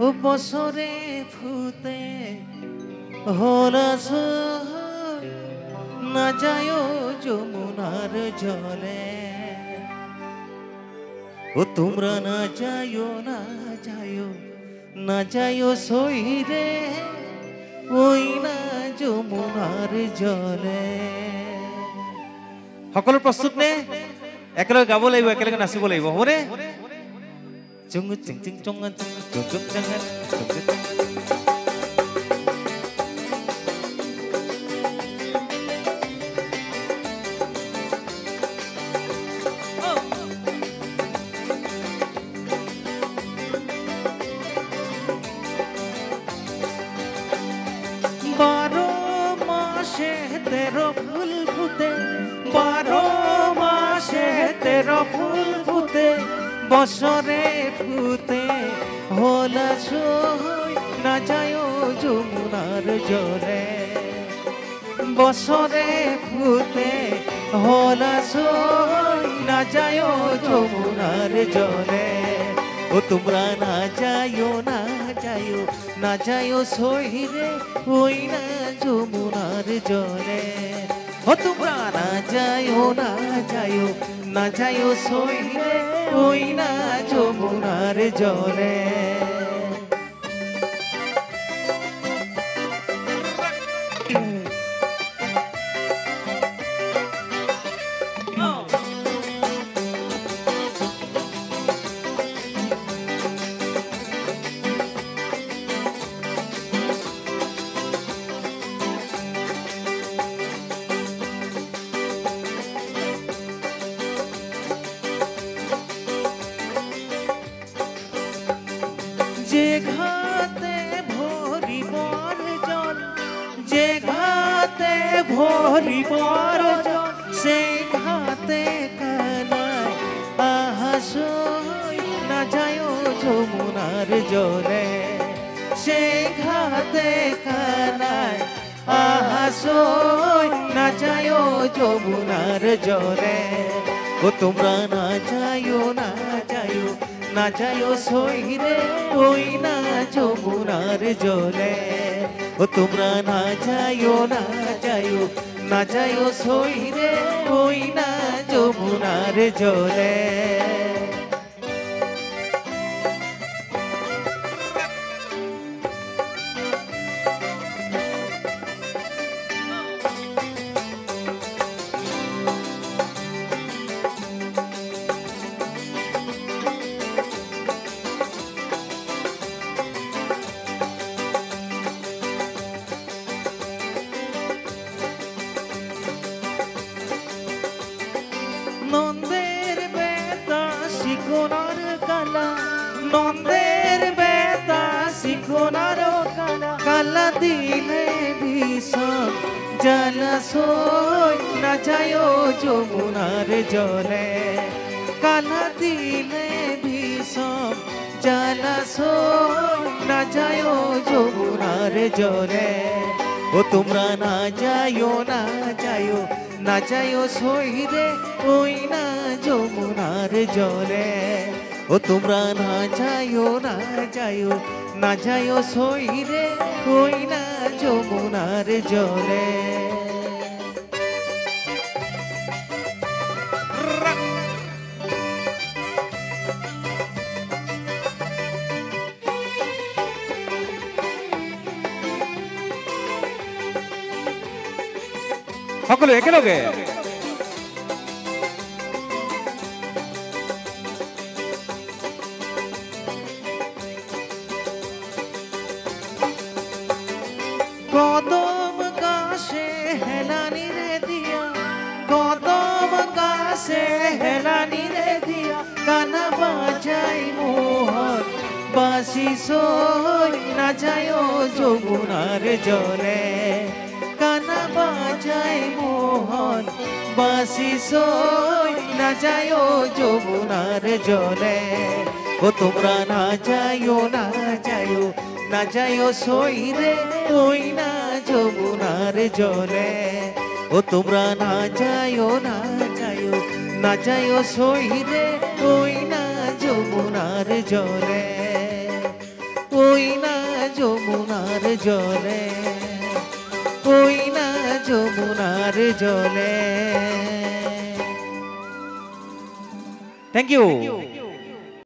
ও বছরে ফুতে হলাস না যায় যমুনার জলে। ও তোমরা না যাইও না যাইও না যাইও সইরে ওই না যমুনার জলে। সকলো প্রস্তুত নে? একেলগে গাব লাগিব, একেলগে নাচিব লাগিব, হবনে? চুং চিং চিং চং চং চং চং চং চং। বারো মাসে তেরো ফুল ফুটে, 12 মাসে 13 ফুল ফুটে, বছরে ফুটে হলা সই না যায় যমুনার জলে। বছরে ফুটে হলা সই না যায় যমুনার জলে। ও তোমরা না যাইও না যাইও না যাইও সইরে ওই না যমুনার জলে। ও তোমরা না যাইও না যাইও না যাইও সইরে ওই না যমুনার জলে। যে ঘাতে ভরিবার জল, যে ঘাতে ভরিবার জল, সেই ঘাতে কানায় আহাসই না যায় যমুনার জলে। সেই ঘাতে কানায় আহাসই না যায় যমুনার জলে। ও তোমরা না যাইও না যাইও না যাইও সইরে ওই না যমুনার জলে। ও তোমরা না যাইও না যাইও না যাইও সইরে ওই না যমুনার জলে। নন্দের বেতা শিকোনার কালা, নন্দের বেতা শিকোনার কালা, কালা দিলে ভীষণ জলাশয় না যায় যমুনার জলে। কালা দিলে ভীষণ জলাশয় না যায় যমুনার জলে। ও তোমরা না যাইও না যাইও না যাইও সইরে ওই না যমুনার জলে। ও তোমরা না যাইও না যাইও না যাইও সইরে ওই না যমুনার জলে। সকলে একেলগে কদম গাছে হেলানি রে দিয়া, কদম গাছে হেলানি রে দিয়া, কানা বাজাই মোহন বাসি সই না যায় যমুনার জলে। কানা বাজাই মোহন বাসি সই না যায় যমুনার জলে। ও তোমরা না যাইও না যাইও না যাইও সইরে ওই না যমুনার জলে। ও তোমরা না যাইও না যাইও না যাইও সইরে ওই না যমুনার জলে। ও ওই না যমুনার জলে, ওই না যমুনার জলে। Thank you.